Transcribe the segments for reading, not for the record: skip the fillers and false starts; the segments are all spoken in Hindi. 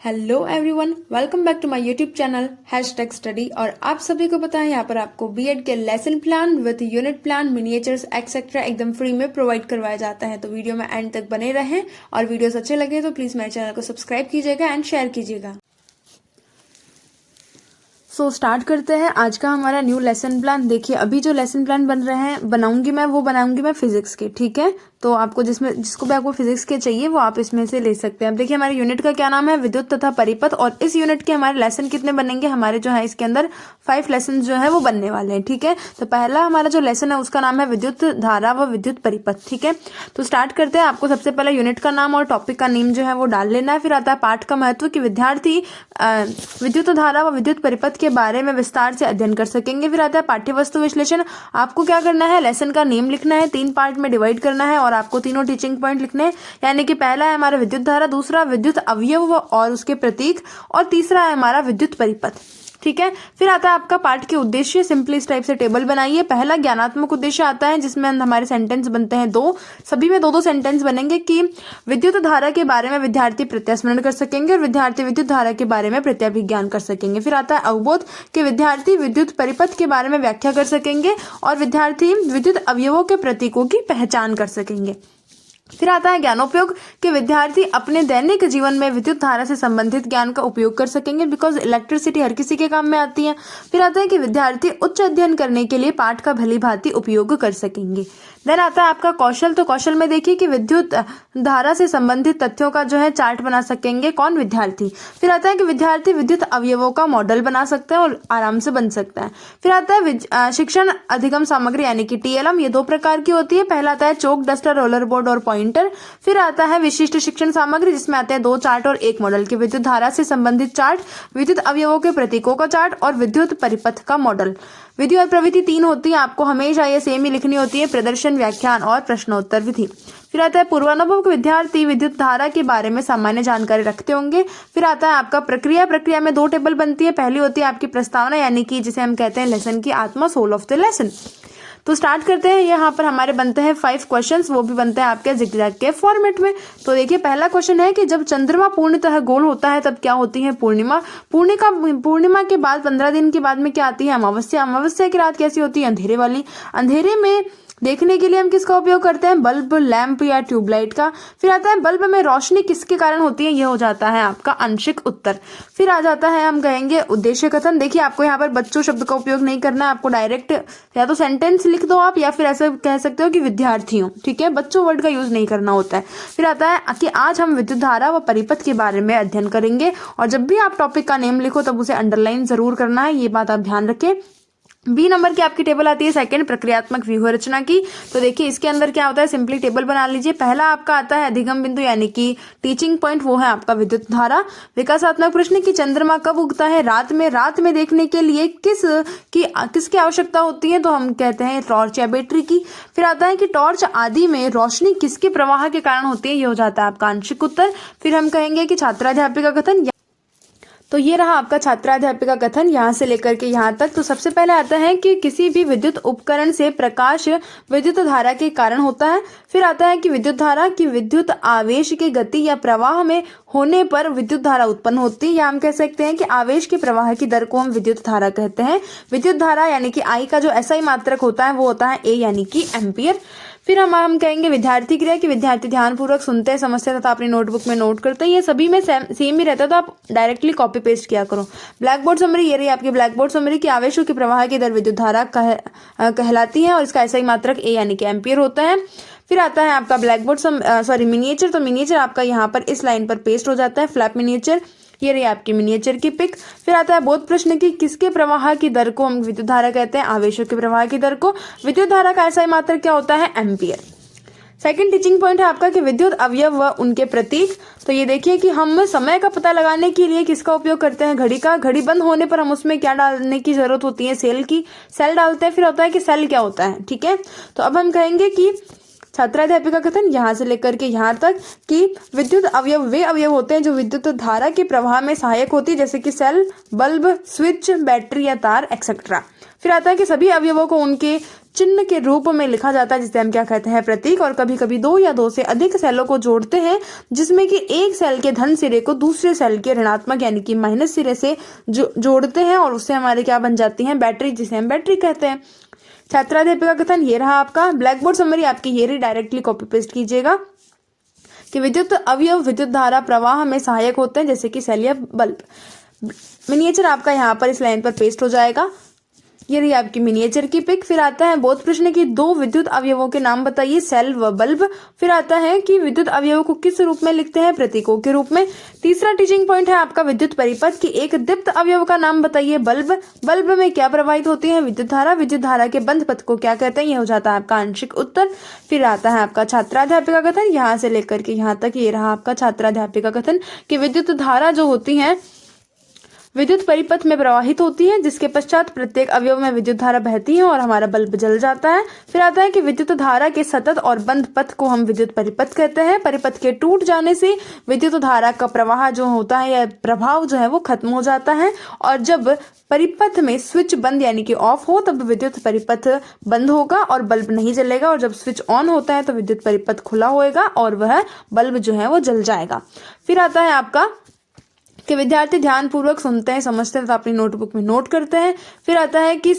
Hello everyone, welcome back to my YouTube channel hashtag study. और आप सभी को पता है यहाँ पर आपको बीएड के lesson plan with unit plan, miniatures etcetera एकदम फ्री में प्रोवाइड करवाया जाता है। तो वीडियो में एंड तक बने रहें और वीडियोस अच्छे लगे तो प्लीज मेरे चैनल को सब्सक्राइब कीजिएगा एंड शेयर कीजिएगा। स्टार्ट करते हैं आज का हमारा न्यू लेसन प्लान। देखिए अभी जो लेसन प्लान बन रहे हैं बनाऊंगी मैं फिजिक्स के, ठीक है। तो आपको जिसको भी आपको फिजिक्स के चाहिए वो आप इसमें से ले सकते हैं। अब देखिए हमारे यूनिट का क्या नाम है, विद्युत तथा परिपथ। और इस यूनिट के हमारे लेसन कितने बनेंगे, हमारे जो है इसके अंदर 5 लेसन जो है वो बनने वाले हैं, ठीक है। तो पहला हमारा जो लेसन है उसका नाम है विद्युत धारा व विद्युत परिपथ, ठीक है। तो स्टार्ट करते हैं। आपको सबसे पहले यूनिट का नाम और टॉपिक का नेम जो है वो डाल लेना है। फिर आता है पाठ का महत्व कि विद्यार्थी विद्युत धारा व विद्युत परिपथ के बारे में विस्तार से अध्ययन कर सकेंगे। फिर आता है पाठ्य वस्तु विश्लेषण। आपको क्या करना है, लेसन का नेम लिखना है, 3 पार्ट में डिवाइड करना है और आपको तीनों टीचिंग पॉइंट लिखने हैं। यानी कि पहला है हमारा विद्युत धारा, दूसरा विद्युत अवयव और उसके प्रतीक, और तीसरा है हमारा विद्युत परिपथ, ठीक है। फिर आता है आपका पाठ के उद्देश्य। सिंपली इस टाइप से टेबल बनाइए। पहला ज्ञानात्मक उद्देश्य आता है जिसमें हमारे सेंटेंस बनते हैं 2, सभी में 2-2 सेंटेंस बनेंगे कि विद्युत धारा के बारे में विद्यार्थी प्रत्यास्मरण कर सकेंगे और विद्यार्थी विद्युत धारा के बारे में प्रत्याभिज्ञान कर सकेंगे। फिर आता है अवबोध कि विद्यार्थी विद्युत परिपथ के बारे में व्याख्या कर सकेंगे और विद्यार्थी विद्युत अवयवों के प्रतीकों की पहचान कर सकेंगे। फिर आता है ज्ञानोपयोग कि विद्यार्थी अपने दैनिक जीवन में विद्युत धारा से संबंधित ज्ञान का उपयोग कर सकेंगे, बिकॉज इलेक्ट्रिसिटी हर किसी के काम में आती है। फिर आता है कि विद्यार्थी उच्च अध्ययन करने के लिए पाठ का भली भांति उपयोग कर सकेंगे। देन आता है आपका कौशल। तो कौशल में देखिए कि विद्युत धारा से संबंधित तथ्यों का जो है चार्ट बना सकेंगे कौन, विद्यार्थी। फिर आता है कि विद्यार्थी विद्युत अवयवों का मॉडल बना सकता है और आराम से बन सकता है। फिर आता है शिक्षण अधिगम सामग्री यानी कि टीएलएम। ये 2 प्रकार की होती है। पहला आता है चौक, डस्टर, रोलर बोर्ड और पॉइंटर। फिर आता है विशिष्ट शिक्षण सामग्री जिसमें आते हैं 2 चार्ट और 1 मॉडल के विद्युत धारा से संबंधित चार्ट, विद्युत अवयवों के प्रतीकों का चार्ट और विद्युत परिपथ का मॉडल। विधि और प्रविधि 3 होती है, आपको हमेशा ये सेम ही लिखनी होती है, प्रदर्शन, व्याख्यान और प्रश्नोत्तर विधि। फिर आता है पूर्वानुभव के विद्यार्थी विद्युत धारा के बारे में सामान्य जानकारी रखते होंगे। फिर आता है आपका प्रक्रिया में 2 टेबल बनती है। पहली होती है आपकी प्रस्तावना यानी कि जिसे हम कहते हैं लेसन की आत्मा, सोल ऑफ द लेसन। तो स्टार्ट करते हैं। यहाँ पर हमारे बनते हैं 5 क्वेश्चंस, वो भी बनते हैं आपके जिगजैग के फॉर्मेट में। तो देखिए पहला क्वेश्चन है कि जब चंद्रमा पूर्णतः गोल होता है तब क्या होती है, पूर्णिमा। पूर्णिमा के बाद 15 दिन के बाद में क्या आती है, अमावस्या। अमावस्या की रात कैसी होती है, अंधेरे वाली। अंधेरे में देखने के लिए हम किसका उपयोग करते हैं, बल्ब, लैंप या ट्यूबलाइट का। फिर आता है बल्ब में रोशनी किसके कारण होती है, यह हो जाता है आपका आंशिक उत्तर। फिर आ जाता है हम कहेंगे उद्देश्य कथन। देखिए आपको यहाँ पर बच्चों शब्द का उपयोग नहीं करना है, आपको डायरेक्ट या तो सेंटेंस लिख दो आप या फिर ऐसे कह सकते हो कि विद्यार्थियों, ठीक है। बच्चों वर्ड का यूज नहीं करना होता है। फिर आता है कि आज हम विद्युत धारा व परिपथ के बारे में अध्ययन करेंगे। और जब भी आप टॉपिक का नेम लिखो तब उसे अंडरलाइन जरूर करना है, ये बात आप ध्यान रखें। बी नंबर की आपकी टेबल आती है सेकंड, प्रक्रियात्मक व्यूह रचना की। तो देखिए इसके अंदर क्या होता है, सिंपली टेबल बना लीजिए। पहला आपका आता है अधिगम बिंदु यानी कि टीचिंग पॉइंट, वो है आपका विद्युत धारा। विकासात्मक प्रश्न की चंद्रमा कब उगता है, रात में। रात में देखने के लिए किसकी आवश्यकता होती है, तो हम कहते हैं टॉर्च या बैटरी की। फिर आता है कि टॉर्च आदि में रोशनी किसके प्रवाह के कारण होती है, ये हो जाता है आपका आंशिक उत्तर। फिर हम कहेंगे कि छात्राध्यापिका कथन। तो ये रहा आपका छात्राध्यापिका कथन यहाँ से लेकर के यहाँ तक। तो सबसे पहले आता है कि किसी भी विद्युत उपकरण से प्रकाश विद्युत धारा के कारण होता है। फिर आता है कि विद्युत धारा की विद्युत आवेश के गति या प्रवाह में होने पर विद्युत धारा उत्पन्न होती है, या हम कह सकते हैं कि आवेश के प्रवाह की दर को हम विद्युत धारा कहते हैं। विद्युत धारा यानी कि आई का जो एसआई मात्रक होता है वो होता है ए यानी कि एम्पियर। फिर हम कहेंगे विद्यार्थी क्रिया कि विद्यार्थी ध्यानपूर्वक सुनते हैं, समझते हैं तथा अपनी नोटबुक में नोट करते हैं। ये सभी में सेम ही रहता है, तो आप डायरेक्टली कॉपी पेस्ट किया करो। ब्लैक बोर्ड समरी, ये रही आपकी ब्लैक बोर्ड समरी की आवेशों के प्रवाह की दर विद्युत धारा कहलाती है और इसका ऐसा ही मात्रक ए यानी कि एम्पियर होता है। फिर आता है आपका ब्लैक बोर्ड मिनिएचर। तो मिनिएचर आपका यहाँ पर इस लाइन पर पेस्ट हो जाता है, फ्लैप मिनिएचर। ये रही आपकी मिनिएचर की पिक। फिर आता है बोध प्रश्न की किसके प्रवाह की दर को हम विद्युत धारा कहते हैं, आवेशों के प्रवाह की दर को। विद्युत धारा का ऐसा ही मात्रक क्या होता है, एम्पियर। सेकंड टीचिंग पॉइंट है आपका कि विद्युत अवयव व उनके प्रतीक। तो ये देखिए कि हम समय का पता लगाने के लिए किसका उपयोग करते हैं, घड़ी का। घड़ी बंद होने पर हम उसमें क्या डालने की जरूरत होती है, सेल की। सेल डालते हैं। फिर होता है कि सेल क्या होता है, ठीक है। तो अब हम कहेंगे कि छात्राध्यापिका कथन यहाँ से लेकर के यहाँ तक कि विद्युत अवयव वे अवयव होते हैं जो विद्युत धारा के प्रवाह में सहायक होती है, जैसे कि सेल, बल्ब, स्विच, बैटरी या तार एक्सेट्रा। फिर आता है कि सभी अवयवों को उनके चिन्ह के रूप में लिखा जाता है, जिसे हम क्या कहते हैं, प्रतीक। और कभी कभी 2 या 2 से अधिक सेलों को जोड़ते हैं, जिसमें कि एक सेल के धन सिरे को दूसरे सेल के ऋणात्मक यानी कि माइनस सिरे से जोड़ते हैं, और उससे हमारे क्या बन जाती है, बैटरी, जिसे हम बैटरी कहते हैं। छात्राध्यापिका कथन ये रहा आपका। ब्लैक बोर्ड समरी आपकी ये रही, डायरेक्टली कॉपी पेस्ट कीजिएगा कि विद्युत अवयव विद्युत धारा प्रवाह में सहायक होते हैं, जैसे कि सेल या बल्ब। मिनिएचर आपका यहाँ पर इस लाइन पर पेस्ट हो जाएगा। ये रही आपकी मिनिएचर की पिक। फिर आता है बोध प्रश्न की 2 विद्युत अवयवों के नाम बताइए, सेल व बल्ब। फिर आता है कि विद्युत अवयवों को किस रूप में लिखते हैं, प्रतीकों के रूप में। तीसरा टीचिंग पॉइंट है आपका विद्युत परिपथ की एक दीप्त अवयव का नाम बताइए, बल्ब। बल्ब में क्या प्रवाहित होती है, विद्युत धारा। विद्युत धारा के बंध पथ को क्या कहते हैं, यह हो जाता है आपका आंशिक उत्तर। फिर आता है आपका छात्राध्यापिका कथन, यहाँ से लेकर के यहाँ तक ये रहा आपका छात्राध्यापिका कथन कि विद्युत धारा जो होती है विद्युत परिपथ में प्रवाहित होती है, जिसके पश्चात प्रत्येक अवयव में विद्युत धारा बहती है और हमारा बल्ब जल जाता है। फिर आता है कि विद्युत धारा के सतत और बंद पथ को हम विद्युत परिपथ कहते हैं। परिपथ के टूट जाने से विद्युत धारा का प्रवाह जो होता है या प्रभाव जो है वो खत्म हो जाता है, और जब परिपथ में स्विच बंद यानी कि ऑफ हो तब विद्युत परिपथ बंद होगा और बल्ब नहीं जलेगा, और जब स्विच ऑन होता है तो विद्युत परिपथ खुला होएगा और वह बल्ब जो है वो जल जाएगा। फिर आता है आपका कि विद्यार्थी ध्यान पूर्वक सुनते हैं, समझते हैं तो अपनी नोटबुक में नोट करते हैं। फिर आता है कि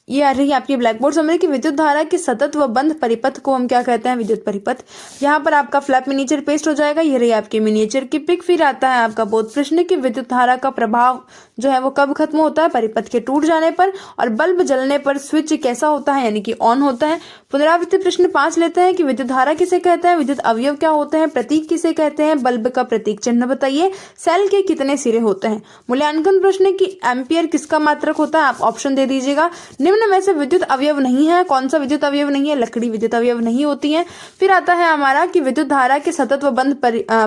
ये आ रही है आपकी ब्लैक बोर्ड समझे कि विद्युत धारा के सतत व बंद परिपथ को हम क्या कहते हैं, विद्युत परिपथ। यहाँ पर आपका फ्लैप मिनिएचर पेस्ट हो जाएगा। ये रही आपकी मिनिएचर की पिक। फिर आता है आपका बोध प्रश्न कि विद्युत धारा का प्रभाव जो है वो कब खत्म होता है, परिपथ के टूट जाने पर, और बल्ब जलने पर स्विच कैसा होता है यानी कि ऑन होता है। पुनरावृत्ति प्रश्न 5 लेते हैं कि विद्युत धारा किसे कहते हैं, विद्युत अवयव क्या होते हैं, प्रतीक किसे कहते हैं, बल्ब का प्रतीक चिन्ह बताइए, सेल के कितने सिरे होते हैं। मूल्यांकन प्रश्न की एम्पियर किसका मात्रक होता है, आप ऑप्शन दे दीजिएगा। निम्न में से विद्युत अवयव नहीं है, कौन सा विद्युत अवयव नहीं है, लकड़ी विद्युत अवयव नहीं होती है। फिर आता है हमारा कि विद्युत धारा के सतत व बंद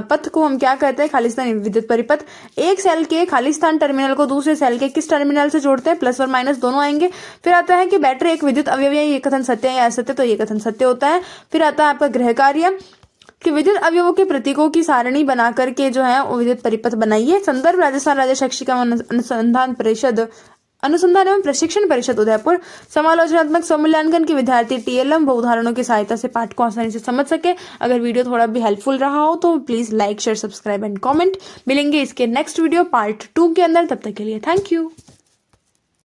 पथ को हम क्या कहते हैं, खालिस्तान विद्युत परिपथ। एक सेल के खालिस्तान टर्मिनल को दूसरे सेल के किस टर्मिनल से जोड़ते हैं, प्लस और माइनस दोनों आएंगे। फिर आता है कि बैटरी एक विद्युत अवयव है, ये कथन सत्य है या असत्य, तो ये कथन सत्य होता है। फिर आता है आपका गृह कार्य कि विद्युत अवयवों के प्रतीकों की सारणी बना करके जो है वो विद्युत परिपथ बनाइए। संदर्भ राजस्थान राज्य शैक्षिक अनुसंधान एवं प्रशिक्षण परिषद उदयपुर। समालोचनात्मक स्वमूल्यांकन की विद्यार्थी TLM व उदाहरणों की सहायता से पाठ को आसानी से समझ सके। अगर वीडियो थोड़ा भी हेल्पफुल रहा हो तो please like, share, subscribe and comment. मिलेंगे इसके नेक्स्ट वीडियो पार्ट 2 के अंदर, तब तक के लिए थैंक यू।